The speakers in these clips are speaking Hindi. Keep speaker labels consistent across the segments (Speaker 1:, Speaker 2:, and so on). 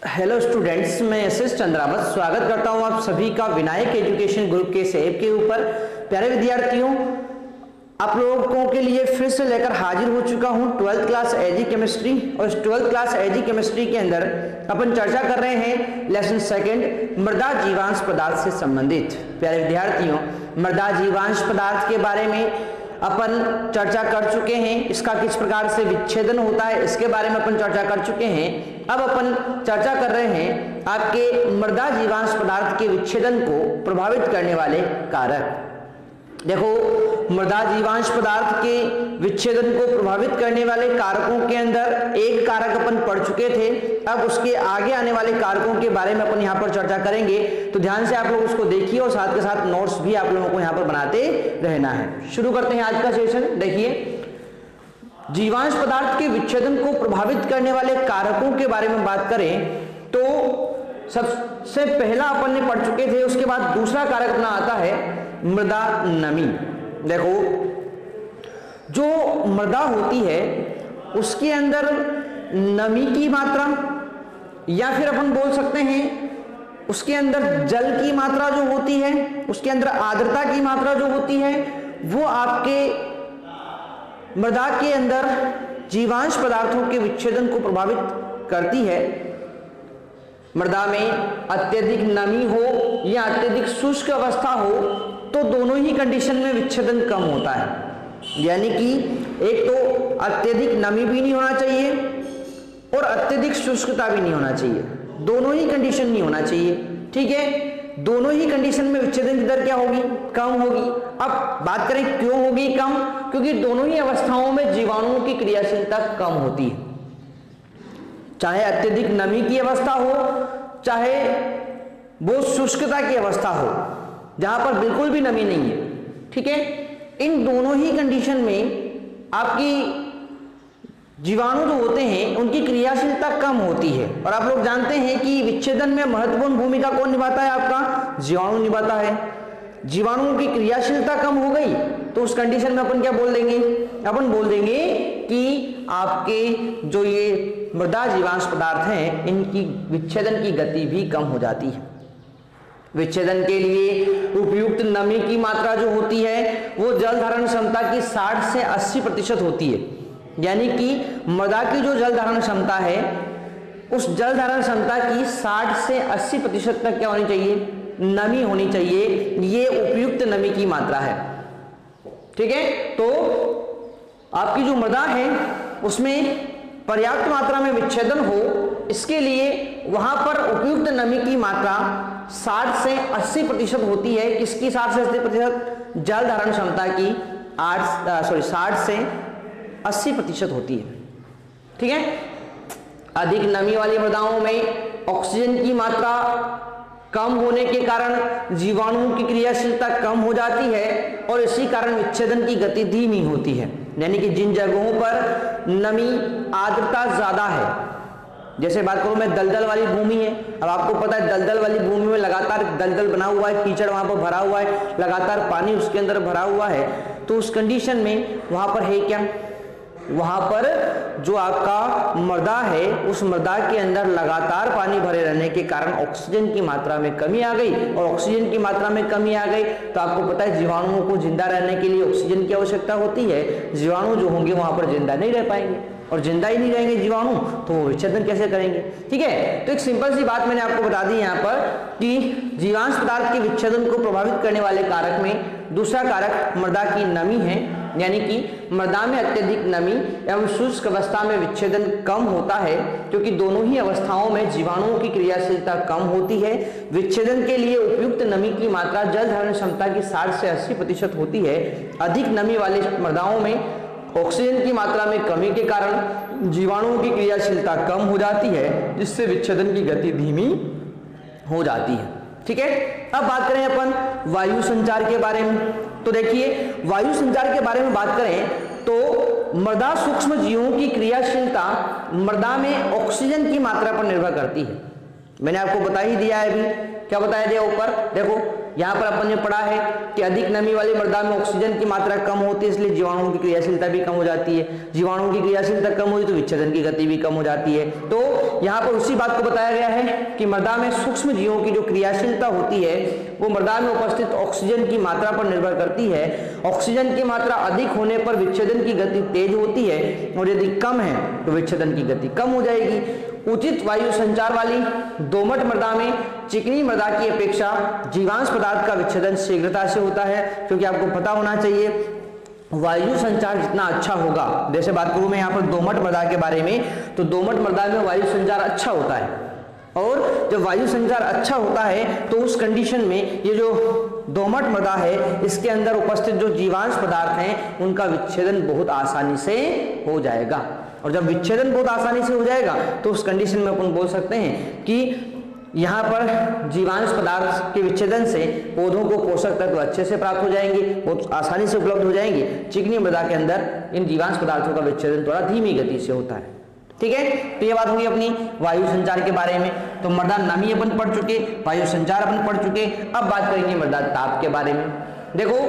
Speaker 1: हेलो स्टूडेंट्स, मैं एसएस चंद्रावत स्वागत करता हूं आप सभी का विनायक एजुकेशन ग्रुप के इस ऐप के ऊपर। प्यारे विद्यार्थियों, आप लोगों के लिए फिर से लेकर हाजिर हो चुका हूं 12th क्लास एजी केमिस्ट्री। और इस 12th क्लास एजी केमिस्ट्री के अंदर अपन चर्चा कर रहे हैं लेसन सेकंड, मृदा जीवांश पदार्थ से संबंधित। प्यारे विद्यार्थियों, मृदा जीवांश पदार्थ के बारे में अपन चर्चा कर चुके हैं। इसका किस प्रकार से विच्छेदन होता है इसके बारे में अपन चर्चा कर चुके हैं। अब अपन चर्चा कर रहे हैं आपके मृदा जीवांश पदार्थ के विच्छेदन को प्रभावित करने वाले कारक। देखो, मृदा जीवांश पदार्थ के विच्छेदन को प्रभावित करने वाले कारकों के अंदर एक कारक अपन पढ़ चुके थे। अब उसके आगे आने वाले कारकों के बारे में अपन यहाँ पर चर्चा करेंगे, तो ध्यान से आप लोग उसको देखिए और साथ के साथ नोट्स भी आप लोगों को यहाँ पर बनाते रहना है। शुरू करते हैं आज का सेशन। देखिए, जीवांश पदार्थ के विच्छेदन को प्रभावित करने वाले कारकों के बारे में बात करें तो सबसे पहला अपन ने पढ़ चुके थे। उसके बाद दूसरा कारक अपना आता है मृदा नमी। देखो, जो मृदा होती है उसके अंदर नमी की मात्रा, या फिर अपन बोल सकते हैं उसके अंदर जल की मात्रा जो होती है, उसके अंदर आर्द्रता की मात्रा जो होती है, वो आपके मृदा के अंदर जीवांश पदार्थों के विच्छेदन को प्रभावित करती है। मृदा में अत्यधिक नमी हो या अत्यधिक शुष्क अवस्था हो तो दोनों ही कंडीशन में विच्छेदन कम होता है। यानी कि एक तो अत्यधिक नमी भी नहीं होना चाहिए और अत्यधिक शुष्कता भी नहीं होना चाहिए, दोनों ही कंडीशन नहीं होना चाहिए। ठीक है, दोनों ही कंडीशन में विच्छेदन की दर क्या होगी? कम होगी। अब बात करें क्यों होगी कम? क्योंकि दोनों ही अवस्थाओं में जीवाणुओं की क्रियाशीलता कम होती है। चाहे अत्यधिक नमी की अवस्था हो, चाहे वो शुष्कता की अवस्था हो जहां पर बिल्कुल भी नमी नहीं है। ठीक है, इन दोनों ही कंडीशन में आपकी जीवाणु जो होते हैं उनकी क्रियाशीलता कम होती है। और आप लोग जानते हैं कि विच्छेदन में महत्वपूर्ण भूमिका कौन निभाता है? आपका जीवाणु निभाता है। जीवाणुओं की क्रियाशीलता कम हो गई तो उस कंडीशन में अपन क्या बोल देंगे? अपन बोल देंगे कि आपके जो ये मृदा जीवांश पदार्थ हैं इनकी विच्छेदन की गति भी कम हो जाती है। विच्छेदन के लिए उपयुक्त नमी की मात्रा जो होती है वो जल धारण क्षमता की 60 से 80% होती है। यानी कि मृदा की जो जल धारण क्षमता है उस जल धारण क्षमता की 60 से 80% तक क्या होनी चाहिए? नमी होनी चाहिए। ये उपयुक्त नमी की मात्रा है। ठीक है, तो आपकी जो मृदा है उसमें पर्याप्त मात्रा में विच्छेदन हो, इसके लिए वहां पर उपयुक्त नमी की मात्रा 60 से 80% होती है। किसकी 60 से 80%? जल धारण क्षमता की 60 से 80% होती है। ठीक है, अधिक नमी वाली मृदाओं में ऑक्सीजन की मात्रा कम होने के कारण जीवाणुओं की क्रियाशीलता कम हो जाती है और इसी कारण विच्छेदन की गति धीमी होती है। यानी कि जिन जगहों पर नमी आर्द्रता ज्यादा है, जैसे बात करूं मैं दलदल वाली भूमि है। अब आपको पता है दलदल वाली भूमि में लगातार दलदल बना हुआ है, कीचड़ वहां पर भरा हुआ है, लगातार पानी उसके अंदर भरा हुआ है, तो उस कंडीशन में वहां पर है क्या? वहां पर जो आपका मृदा है उस मृदा के अंदर लगातार पानी भरे रहने के कारण ऑक्सीजन की मात्रा में कमी आ गई। और ऑक्सीजन की मात्रा में कमी आ गई तो आपको पता है जीवाणुओं को जिंदा रहने के लिए ऑक्सीजन की आवश्यकता होती है। जीवाणु जो होंगे वहां पर जिंदा नहीं रह पाएंगे, और जिंदा ही नहीं रहेंगे जीवाणु तो वो विच्छेदन कैसे करेंगे? ठीक है, तो एक सिंपल सी बात मैंने आपको बता दी यहाँ पर कि जीवांश पदार्थ के विच्छेदन को प्रभावित करने वाले कारक में दूसरा कारक मृदा की नमी है। यानी कि मृदा में अत्यधिक नमी एवं शुष्क अवस्था में विच्छेदन कम होता है, क्योंकि दोनों ही अवस्थाओं में जीवाणुओं की क्रियाशीलता कम होती है। विच्छेदन के लिए उपयुक्त नमी की मात्रा जल धारण क्षमता की 60 से 80% होती है। अधिक नमी वाले मृदाओं में ऑक्सीजन की मात्रा में कमी के कारण जीवाणुओं की क्रियाशीलता कम हो जाती है, जिससे विच्छेदन की गति धीमी हो जाती है। ठीक है, अब बात करें अपन वायु संचार के बारे में। तो देखिए, वायु संचार के बारे में बात करें तो मृदा सूक्ष्म जीवों की क्रियाशीलता मृदा में ऑक्सीजन की मात्रा पर निर्भर करती है। मैंने आपको बता ही दिया है अभी क्या बताया गया ऊपर, देखो यहाँ पर अपन ने पढ़ा है कि अधिक नमी वाली मृदा में ऑक्सीजन की मात्रा कम होती है, इसलिए जीवाणुओं की क्रियाशीलता भी कम हो जाती है। जीवाणुओं की क्रियाशीलता कम हुई तो विच्छेदन की गति भी कम हो जाती है। तो यहाँ पर उसी बात को बताया गया है कि मृदा में सूक्ष्म जीवों की जो क्रियाशीलता होती है वो मृदा में उपस्थित ऑक्सीजन की मात्रा पर निर्भर करती है। ऑक्सीजन की मात्रा अधिक होने पर विच्छेदन की गति तेज होती है और यदि कम है तो विच्छेदन की गति कम हो जाएगी। उचित वायु संचार वाली दोमट मृदा में चिकनी मृदा की अपेक्षा जीवांश पदार्थ का विच्छेदन शीघ्रता से होता है, क्योंकि आपको पता होना चाहिए वायु संचार जितना अच्छा होगा, जैसे बात करूं मैं यहाँ पर दोमट मृदा के बारे में, तो दोमट मृदा में वायु संचार अच्छा होता है और जब वायु संचार अच्छा होता है तो उस कंडीशन में ये जो दोमट मृदा है इसके अंदर उपस्थित जो जीवांश पदार्थ हैं उनका विच्छेदन बहुत आसानी से हो जाएगा। और जब विच्छेदन बहुत आसानी से हो जाएगा तो उस कंडीशन में अपन बोल सकते हैं कि यहाँ पर जीवांश पदार्थ के विच्छेदन से पौधों को पोषक तत्व अच्छे से प्राप्त हो जाएंगे, बहुत आसानी से उपलब्ध हो जाएंगे। चिकनी मृदा के अंदर इन जीवांश पदार्थों का विच्छेदन थोड़ा धीमी गति से होता है। ठीक है, तो ये बात होगी अपनी वायु संचार के बारे में। तो मृदा नमी अपन पढ़ चुके, वायु संचार अपन पढ़ चुके। अब बात करेंगे मृदा ताप के बारे में। देखो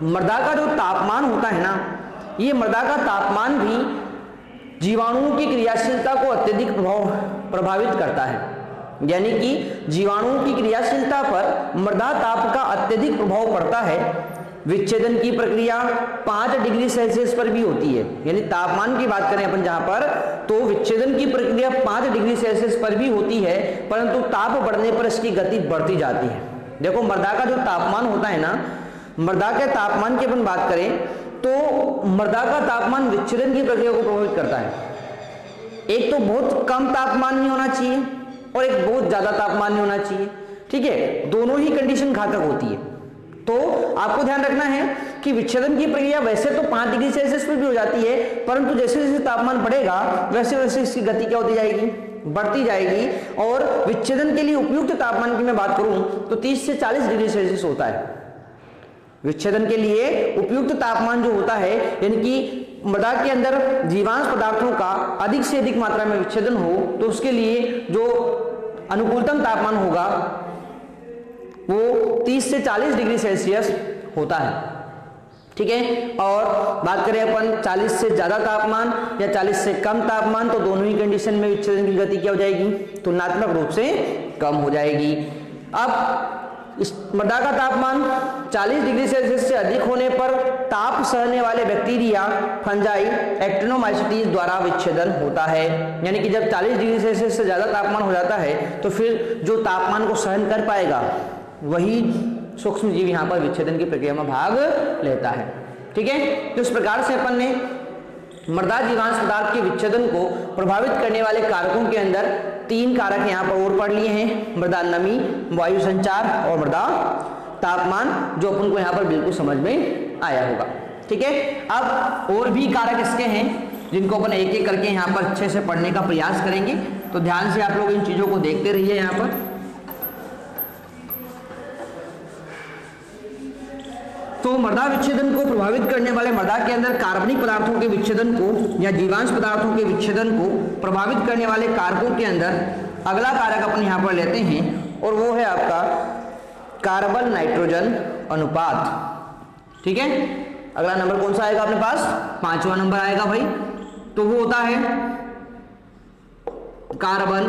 Speaker 1: मृदा का जो तापमान होता है ना, ये मृदा का तापमान भी जीवाणुओं की क्रियाशीलता को अत्यधिक प्रभावित करता है। यानी कि जीवाणुओं की क्रियाशीलता पर मृदा ताप का अत्यधिक प्रभाव पड़ता है। विच्छेदन की प्रक्रिया 5 डिग्री सेल्सियस पर भी होती है, यानी तापमान की बात करें अपन जहां पर, तो विच्छेदन की प्रक्रिया 5 डिग्री सेल्सियस पर भी होती है, परंतु ताप बढ़ने पर इसकी गति बढ़ती जाती है। देखो मृदा का जो तापमान होता है ना, मृदा के तापमान की अपन बात करें तो मृदा का तापमान विच्छेदन की प्रक्रिया को प्रभावित करता है। एक तो बहुत कम तापमान नहीं होना चाहिए और एक बहुत ज्यादा तापमान नहीं होना चाहिए। ठीक है, दोनों ही कंडीशन घातक होती है। तो आपको ध्यान रखना है कि विच्छेदन की प्रक्रिया वैसे तो 5 डिग्री सेल्सियस पर भी हो जाती है, परंतु जैसे जैसे तापमान बढ़ेगा वैसे वैसे इसकी गति क्या होती जाएगी, बढ़ती जाएगी। और विच्छेदन के लिए उपयुक्त तापमान की मैं बात करूं तो 30 से 40 डिग्री सेल्सियस होता है। विच्छेदन के लिए उपयुक्त तापमान जो होता है, यानी कि मृदा के अंदर जीवांश पदार्थों का अधिक से अधिक मात्रा में विच्छेदन हो, तो उसके लिए जो अनुकूलतम तापमान होगा वो 30 से 40 डिग्री सेल्सियस होता है। ठीक है, और बात करें अपन 40 से ज्यादा तापमान या 40 से कम तापमान, तो दोनों ही कंडीशन में विच्छेदन की गति क्या हो जाएगी, तुलनात्मक रूप से कम हो जाएगी। अब इस मृदा का तापमान 40 डिग्री सेल्सियस से अधिक होने पर ताप सहने वाले बैक्टीरिया, फंजाई, एक्टिनोमाइसीटीज द्वारा विच्छेदन होता है। यानी कि जब 40 डिग्री सेल्सियस से ज्यादा तापमान हो जाता है तो फिर जो तापमान को सहन कर पाएगा वही सूक्ष्म जीव यहाँ पर विच्छेदन की प्रक्रिया में भाग लेता है। ठीक है, तो इस प्रकार से अपन ने मृदा जीवांश पदार्थ के विच्छेदन को प्रभावित करने वाले कारकों के अंदर 3 कारक यहाँ पर और पढ़ लिए हैं, मृदा नमी, वायु संचार और मृदा तापमान, जो अपन को यहाँ पर बिल्कुल समझ में आया होगा। ठीक है, अब और भी कारक इसके हैं जिनको अपन एक एक करके यहाँ पर अच्छे से पढ़ने का प्रयास करेंगे। तो ध्यान से आप लोग इन चीजों को देखते रहिए। यहाँ पर तो मृदा विच्छेदन को प्रभावित करने वाले मृदा के अंदर कार्बनिक पदार्थों के विच्छेदन को या जीवांश पदार्थों के विच्छेदन को प्रभावित करने वाले कारकों के अंदर अगला कारक अपन यहाँ पर लेते हैं और वो है आपका कार्बन नाइट्रोजन अनुपात। ठीक है, अगला नंबर कौन सा आएगा अपने पास, 5वां नंबर आएगा भाई। तो वो होता है कार्बन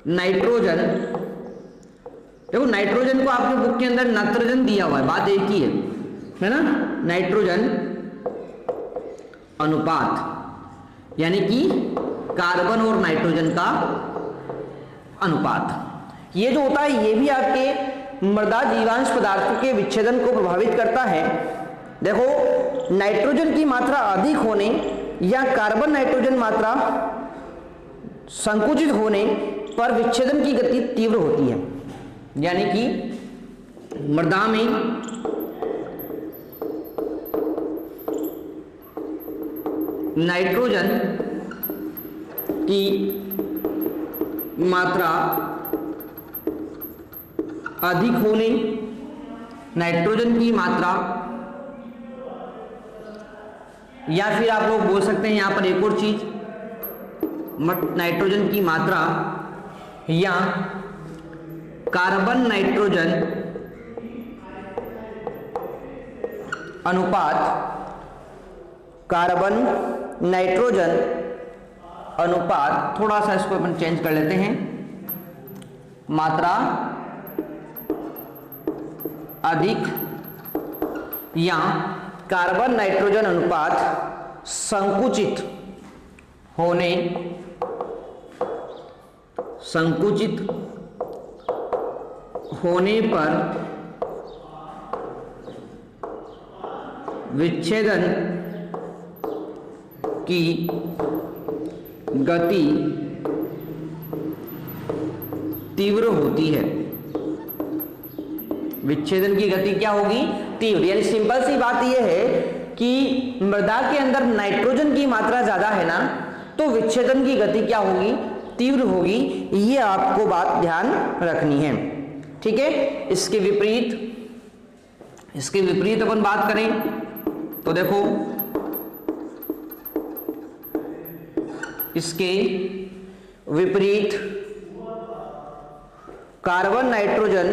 Speaker 1: नाइट्रोजन। देखो नाइट्रोजन को आपके बुक के अंदर नाइट्रोजन दिया हुआ है, बात एक ही है ना, नाइट्रोजन अनुपात यानी कि कार्बन और नाइट्रोजन का अनुपात। ये जो होता है ये भी आपके मृदा जीवांश पदार्थों के विच्छेदन को प्रभावित करता है। देखो नाइट्रोजन की मात्रा अधिक होने या कार्बन नाइट्रोजन मात्रा संकुचित होने पर विच्छेदन की गति तीव्र होती है। यानी कि मृदा में नाइट्रोजन की मात्रा अधिक होने, नाइट्रोजन की मात्रा, या फिर आप लोग बोल सकते हैं यहां पर एक और चीज, नाइट्रोजन की मात्रा या कार्बन नाइट्रोजन अनुपात, कार्बन नाइट्रोजन अनुपात, थोड़ा सा इसको अपन चेंज कर लेते हैं, मात्रा अधिक या कार्बन नाइट्रोजन अनुपात संकुचित होने पर विच्छेदन की गति तीव्र होती है। विच्छेदन की गति क्या होगी? तीव्र। यानी सिंपल सी बात यह है कि मृदा के अंदर नाइट्रोजन की मात्रा ज्यादा है ना, तो विच्छेदन की गति क्या होगी? तीव्र होगी। ये आपको बात ध्यान रखनी है, ठीक है। इसके विपरीत अपन बात करें तो देखो, इसके विपरीत कार्बन नाइट्रोजन,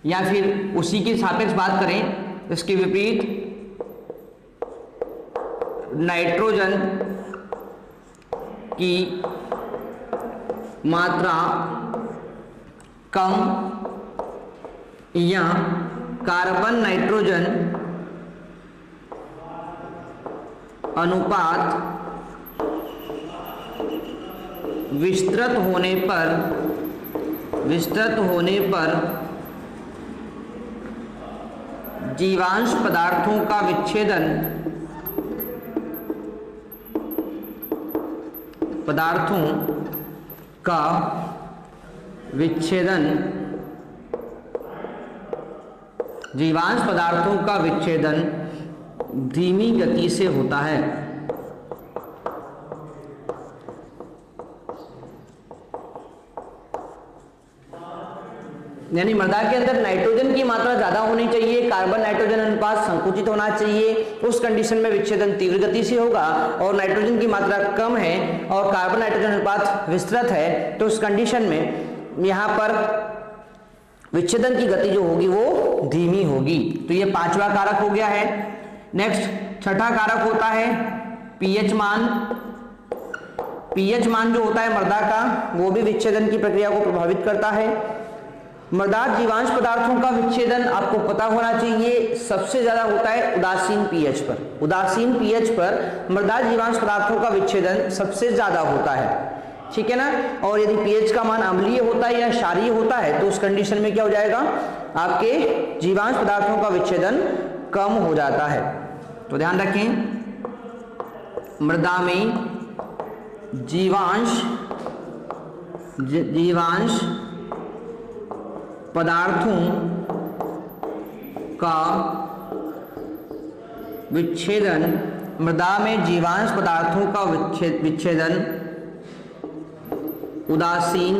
Speaker 1: या फिर उसी के सापेक्ष बात करें, इसके विपरीत नाइट्रोजन की मात्रा कम या कार्बन नाइट्रोजन अनुपात विस्तृत होने पर जीवांश पदार्थों का विच्छेदन धीमी गति से होता है। यानी मृदा के अंदर नाइट्रोजन की मात्रा ज्यादा होनी चाहिए, कार्बन नाइट्रोजन अनुपात संकुचित होना चाहिए, उस कंडीशन में विच्छेदन तीव्र गति से होगा। और नाइट्रोजन की मात्रा कम है और कार्बन नाइट्रोजन अनुपात विस्तृत है, तो उस कंडीशन में यहां पर विच्छेदन की गति जो होगी वो धीमी होगी। तो ये पांचवा कारक हो गया है। नेक्स्ट छठा कारक होता है पीएच मान। पीएच मान जो होता है मृदा का, वो भी विच्छेदन की प्रक्रिया को प्रभावित करता है। मृदा जीवांश पदार्थों का विच्छेदन आपको पता होना चाहिए सबसे ज्यादा होता है उदासीन पीएच पर। उदासीन पीएच पर मृदा जीवांश पदार्थों का विच्छेदन सबसे ज्यादा होता है, ठीक है ना। और यदि पीएच का मान अम्लीय होता है या क्षारीय होता है, तो उस कंडीशन में क्या हो जाएगा? आपके जीवांश पदार्थों का विच्छेदन कम हो जाता है। तो ध्यान रखें, मृदा में जीवांश पदार्थों का विच्छेदन, मृदा में जीवांश पदार्थों का विच्छेदन उदासीन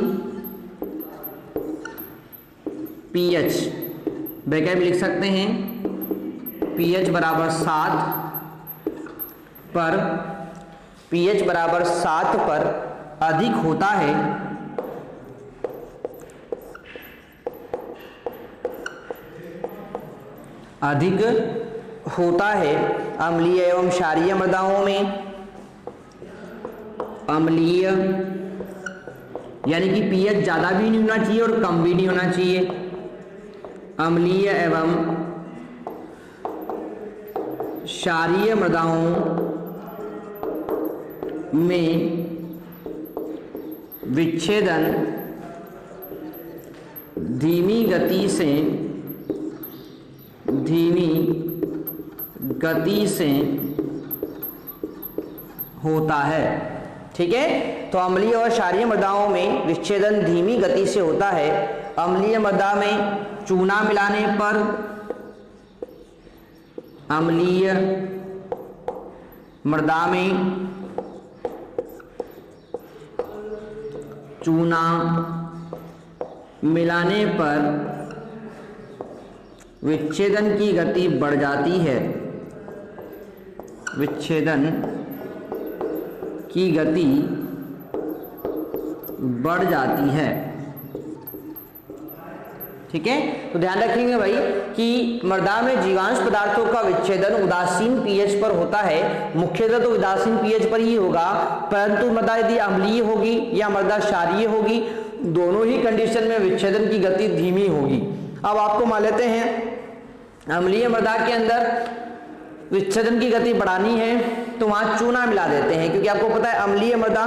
Speaker 1: पीएच, ब्रैकेट में लिख सकते हैं, पीएच बराबर 7 पर अधिक होता है अम्लीय एवं क्षारीय मृदाओं में। अम्लीय यानी कि पीएच ज्यादा भी नहीं होना चाहिए और कम भी नहीं होना चाहिए। अम्लीय एवं क्षारीय मृदाओं में विच्छेदन धीमी गति से होता है, ठीक है। तो अम्लीय और क्षारीय मृदाओं में विच्छेदन धीमी गति से होता है। अम्लीय मृदा में चूना मिलाने पर, अम्लीय मृदा में चूना मिलाने पर विच्छेदन की गति बढ़ जाती है। विच्छेदन की गति बढ़ जाती है। ठीक है, तो ध्यान रखेंगे भाई कि मृदा में जीवांश पदार्थों का विच्छेदन उदासीन पीएच पर होता है। मुख्यतः तो उदासीन पीएच पर ही होगा, परंतु मृदा यदि अम्लीय होगी या मृदा क्षारीय होगी, दोनों ही कंडीशन में विच्छेदन की गति धीमी होगी। अब आपको मान लेते हैं अम्लीय मृदा के अंदर विच्छेदन की गति बढ़ानी है तो वहां चूना मिला देते हैं, क्योंकि आपको पता है अम्लीय मृदा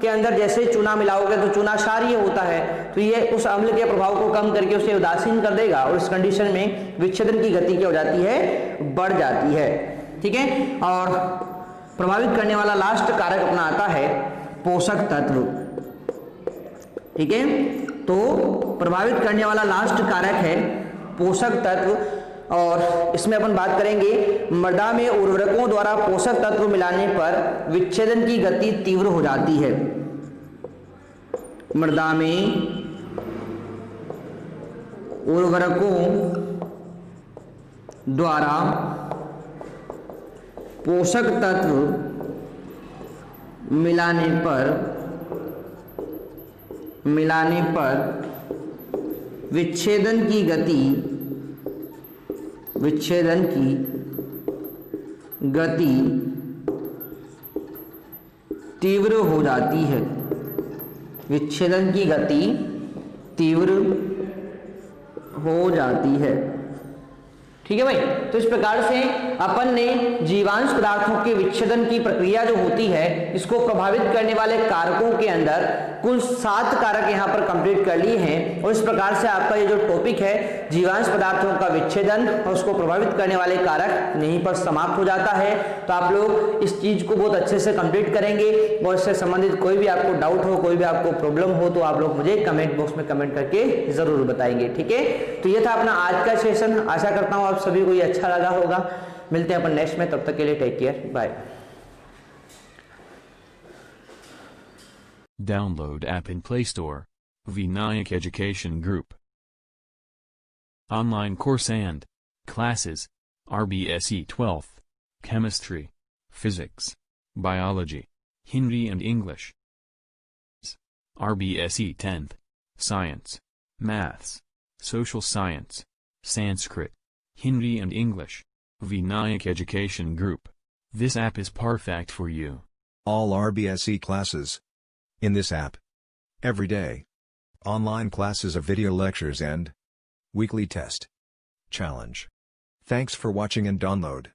Speaker 1: के अंदर जैसे चूना मिलाओगे तो चूना क्षारीय होता है, तो ये उस अम्ल के प्रभाव को कम करके उसे उदासीन कर देगा और इस कंडीशन में विच्छेदन की गति क्या हो जाती है, बढ़ जाती है। ठीक है, और प्रभावित करने वाला लास्ट कारक अपना आता है पोषक तत्व। ठीक है, तो प्रभावित करने वाला लास्ट कारक है पोषक तत्व, और इसमें अपन बात करेंगे मृदा में उर्वरकों द्वारा पोषक तत्व मिलाने पर विच्छेदन की गति तीव्र हो जाती है। मृदा में उर्वरकों द्वारा पोषक तत्व मिलाने पर विच्छेदन की गति तीव्र हो जाती है। विच्छेदन की गति तीव्र हो जाती है। ठीक है भाई, तो इस प्रकार से अपन ने जीवांश पदार्थों के विच्छेदन की प्रक्रिया जो होती है, इसको प्रभावित करने वाले कारकों के अंदर कुल 7 कारक यहाँ पर कंप्लीट कर लिए हैं। और इस प्रकार से आपका ये जो टॉपिक है जीवांश पदार्थों का विच्छेदन और उसको प्रभावित करने वाले कारक यहीं पर समाप्त हो जाता है। तो आप लोग इस चीज को बहुत अच्छे से कंप्लीट करेंगे, और इससे संबंधित कोई भी आपको डाउट हो, कोई भी आपको प्रॉब्लम हो, तो आप लोग मुझे कमेंट बॉक्स में कमेंट करके जरूर बताएंगे। ठीक है, तो ये था अपना आज का सेशन। आशा करता हूँ आप सभी को ये अच्छा लगा होगा। मिलते हैं अपन नेक्स्ट में, तब तक के लिए take care, bye.
Speaker 2: Download app in Play Store. Vinayak Education Group. Online course and classes. RBSE 12th. Chemistry. Physics. Biology. Hindi and English. RBSE 10th. Science. Maths. Social Science. Sanskrit. Hindi and English. Vinayak Education Group. This app is perfect for you.
Speaker 3: All RBSE classes. In this app. Every day. Online classes of video lectures and weekly test. Challenge. Thanks for watching and download.